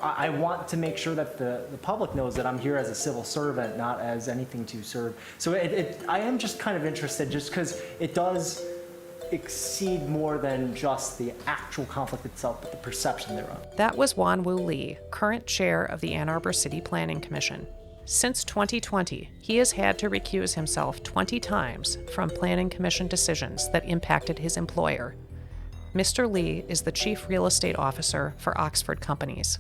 I want to make sure that the public knows that I'm here as a civil servant, not as anything to serve. So I am just kind of interested, just because it does exceed more than just the actual conflict itself, but the perception thereof. That was Wan-Woo Lee, current chair of the Ann Arbor City Planning Commission. Since 2020, he has had to recuse himself 20 times from Planning Commission decisions that impacted his employer. Mr. Lee is the Chief Real Estate Officer for Oxford Companies.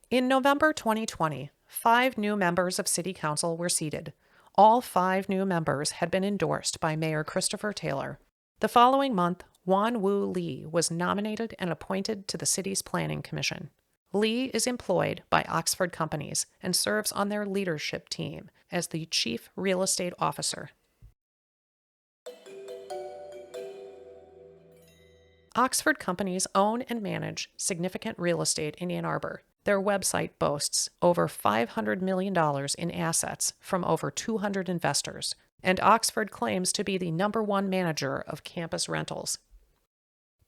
In November 2020, 5 new members of City Council were seated. All 5 new members had been endorsed by Mayor Christopher Taylor. The following month, Wan-Woo Lee was nominated and appointed to the city's Planning Commission. Lee is employed by Oxford Companies and serves on their leadership team as the Chief Real Estate Officer. Oxford Companies own and manage significant real estate in Ann Arbor. Their website boasts over $500 million in assets from over 200 investors, and Oxford claims to be the #1 manager of campus rentals.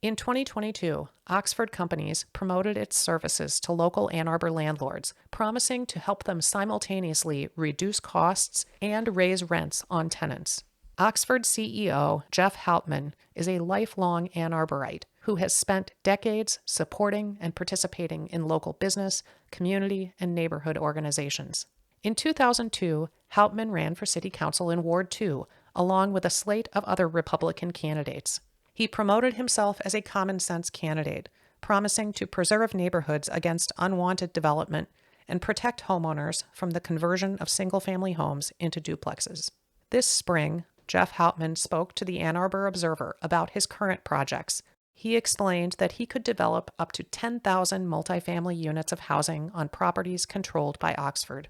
In 2022, Oxford Companies promoted its services to local Ann Arbor landlords, promising to help them simultaneously reduce costs and raise rents on tenants. Oxford CEO Jeff Hauptman is a lifelong Ann Arborite who has spent decades supporting and participating in local business, community, and neighborhood organizations. In 2002, Hauptman ran for City Council in Ward 2, along with a slate of other Republican candidates. He promoted himself as a common-sense candidate, promising to preserve neighborhoods against unwanted development and protect homeowners from the conversion of single-family homes into duplexes. This spring, Jeff Hauptman spoke to the Ann Arbor Observer about his current projects. He explained that he could develop up to 10,000 multifamily units of housing on properties controlled by Oxford.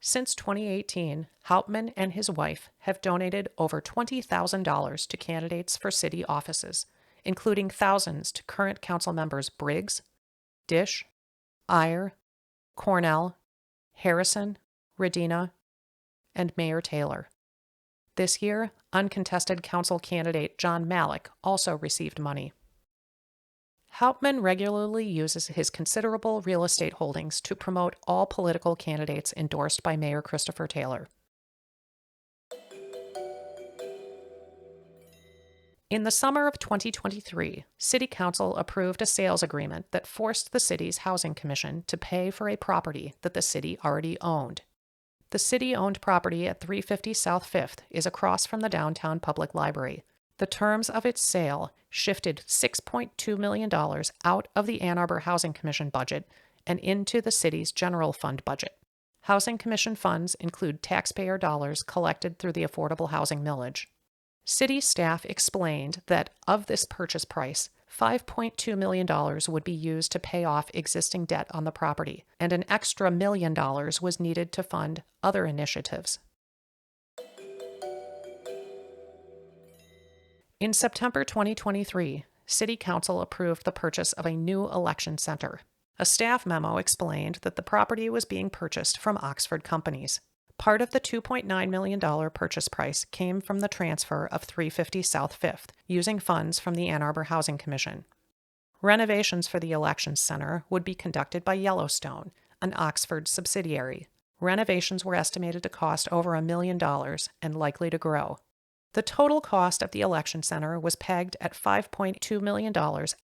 Since 2018, Hauptman and his wife have donated over $20,000 to candidates for city offices, including thousands to current council members Briggs, Dish, Iyer, Cornell, Harrison, Radina, and Mayor Taylor. This year, uncontested council candidate John Malik also received money. Hauptman regularly uses his considerable real estate holdings to promote all political candidates endorsed by Mayor Christopher Taylor. In the summer of 2023, City Council approved a sales agreement that forced the city's Housing Commission to pay for a property that the city already owned. The city-owned property at 350 South 5th is across from the downtown public library. The terms of its sale shifted $6.2 million out of the Ann Arbor Housing Commission budget and into the city's general fund budget. Housing Commission funds include taxpayer dollars collected through the affordable housing millage. City staff explained that of this purchase price, $5.2 million would be used to pay off existing debt on the property, and an extra $1 million was needed to fund other initiatives. In September 2023, City Council approved the purchase of a new election center. A staff memo explained that the property was being purchased from Oxford Companies. Part of the $2.9 million purchase price came from the transfer of 350 South 5th, using funds from the Ann Arbor Housing Commission. Renovations for the Elections Center would be conducted by Yellowstone, an Oxford subsidiary. Renovations were estimated to cost over $1 million and likely to grow. The total cost of the Election Center was pegged at $5.2 million,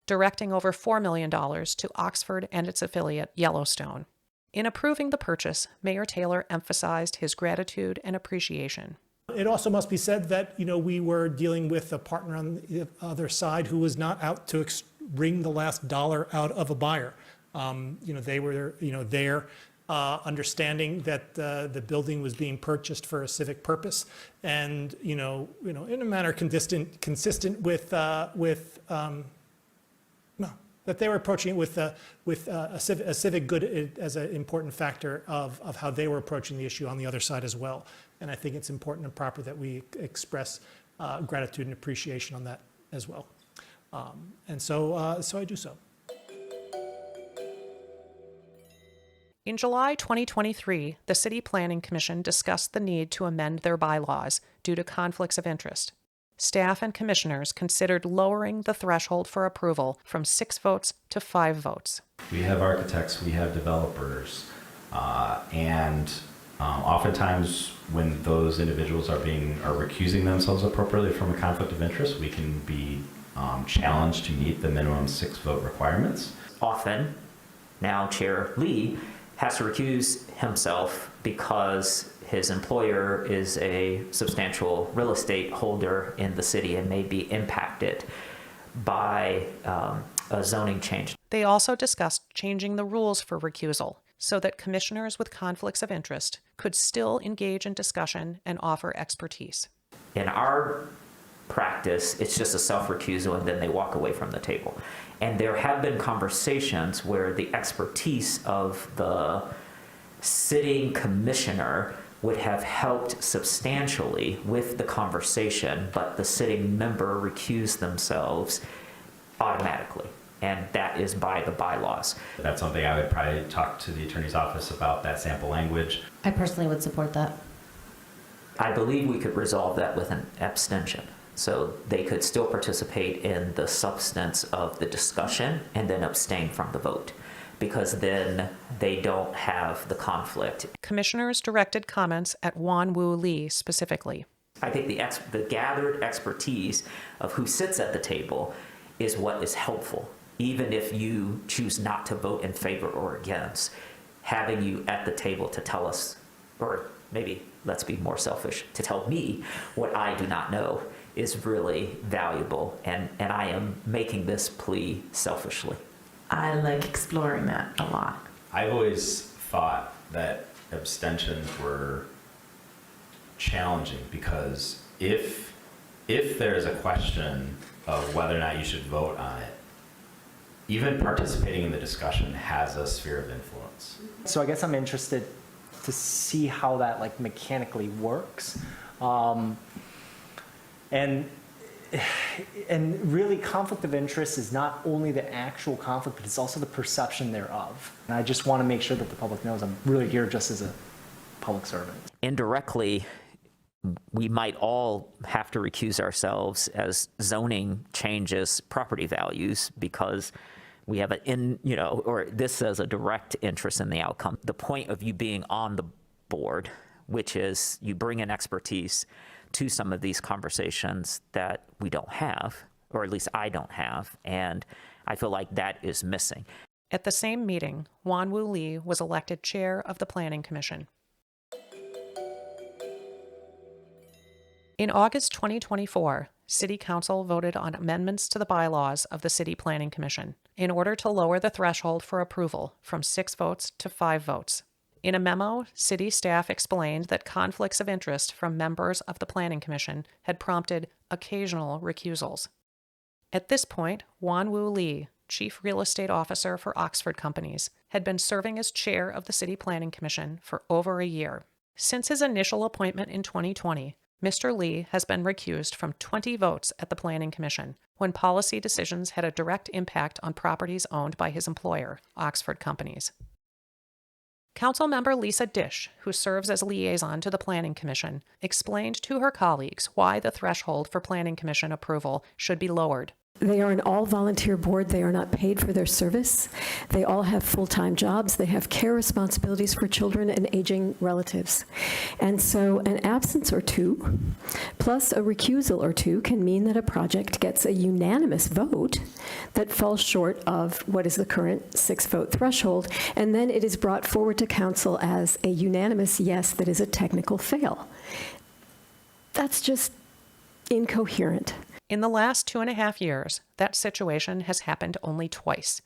directing over $4 million to Oxford and its affiliate, Yellowstone. In approving the purchase, Mayor Taylor emphasized his gratitude and appreciation. It also must be said that, we were dealing with a partner on the other side who was not out to wring the last dollar out of a buyer. They were, there, understanding that the building was being purchased for a civic purpose, and in a manner consistent with that they were approaching it with a civic good as an important factor of how they were approaching the issue on the other side as well. And I think it's important and proper that we express gratitude and appreciation on that as well. So I do so. In July 2023, the City Planning Commission discussed the need to amend their bylaws due to conflicts of interest. staff and commissioners considered lowering the threshold for approval from 6 votes to 5 votes. We have architects, we have developers, and oftentimes when those individuals are recusing themselves appropriately from a conflict of interest, we can be challenged to meet the minimum 6-vote requirements. Often, now Chair Lee has to recuse himself because his employer is a substantial real estate holder in the city and may be impacted by a zoning change. They also discussed changing the rules for recusal so that commissioners with conflicts of interest could still engage in discussion and offer expertise. In our practice, it's just a self-recusal and then they walk away from the table. And there have been conversations where the expertise of the sitting commissioner would have helped substantially with the conversation, but the sitting member recused themselves automatically. And that is by the bylaws. That's something I would probably talk to the attorney's office about, that sample language. I personally would support that. I believe we could resolve that with an abstention. So they could still participate in the substance of the discussion and then abstain from the vote, because then they don't have the conflict. Commissioners directed comments at Wan Woo Lee specifically. I think the gathered expertise of who sits at the table is what is helpful. Even if you choose not to vote in favor or against, having you at the table to tell us, or maybe let's be more selfish, to tell me what I do not know is really valuable. And I am making this plea selfishly. I like exploring that a lot. I've always thought that abstentions were challenging because if there's a question of whether or not you should vote on it, even participating in the discussion has a sphere of influence. So I guess I'm interested to see how that like mechanically works. And really conflict of interest is not only the actual conflict, but it's also the perception thereof. And I just want to make sure that the public knows I'm really here just as a public servant. Indirectly, we might all have to recuse ourselves as zoning changes property values because we have or this says a direct interest in the outcome. The point of you being on the board, which is you bring in expertise to some of these conversations that we don't have, or at least I don't have, and I feel like that is missing. At the same meeting, Wan Woo Lee was elected chair of the Planning Commission. In August 2024, City Council voted on amendments to the bylaws of the City Planning Commission in order to lower the threshold for approval from 6 votes to 5 votes. In a memo, city staff explained that conflicts of interest from members of the Planning Commission had prompted occasional recusals. At this point, Wan Woo Lee, Chief Real Estate Officer for Oxford Companies, had been serving as chair of the City Planning Commission for over a year. Since his initial appointment in 2020, Mr. Lee has been recused from 20 votes at the Planning Commission when policy decisions had a direct impact on properties owned by his employer, Oxford Companies. Councilmember Lisa Dish, who serves as liaison to the Planning Commission, explained to her colleagues why the threshold for Planning Commission approval should be lowered. They are an all-volunteer board. They are not paid for their service. They all have full-time jobs. They have care responsibilities for children and aging relatives. And so an absence or two, plus a recusal or two, can mean that a project gets a unanimous vote that falls short of what is the current 6-vote threshold, and then it is brought forward to council as a unanimous yes that is a technical fail. That's just incoherent. In the last 2.5 years, that situation has happened only twice,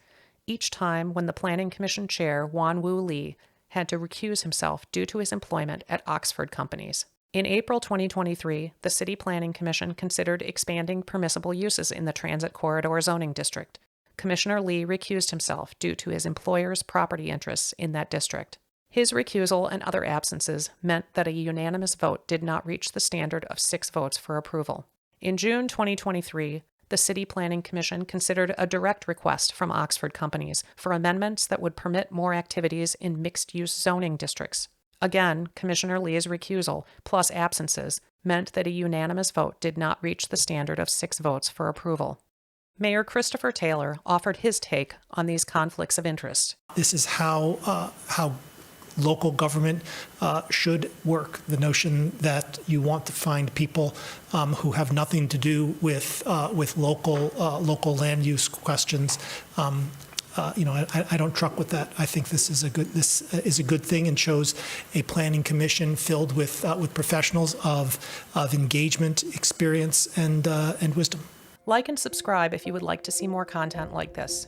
each time when the Planning Commission chair, Wan Woo Lee, had to recuse himself due to his employment at Oxford Companies. In April 2023, the City Planning Commission considered expanding permissible uses in the Transit Corridor zoning district. Commissioner Lee recused himself due to his employer's property interests in that district. His recusal and other absences meant that a unanimous vote did not reach the standard of 6 votes for approval. In June 2023, the City Planning Commission considered a direct request from Oxford Companies for amendments that would permit more activities in mixed-use zoning districts. Again, Commissioner Lee's recusal, plus absences, meant that a unanimous vote did not reach the standard of 6 votes for approval. Mayor Christopher Taylor offered his take on these conflicts of interest. This is how local government should work. The notion that you want to find people who have nothing to do with local land use questions. I don't truck with that. I think this is a good thing and shows a planning commission filled with professionals of engagement, experience, and wisdom. Like and subscribe if you would like to see more content like this.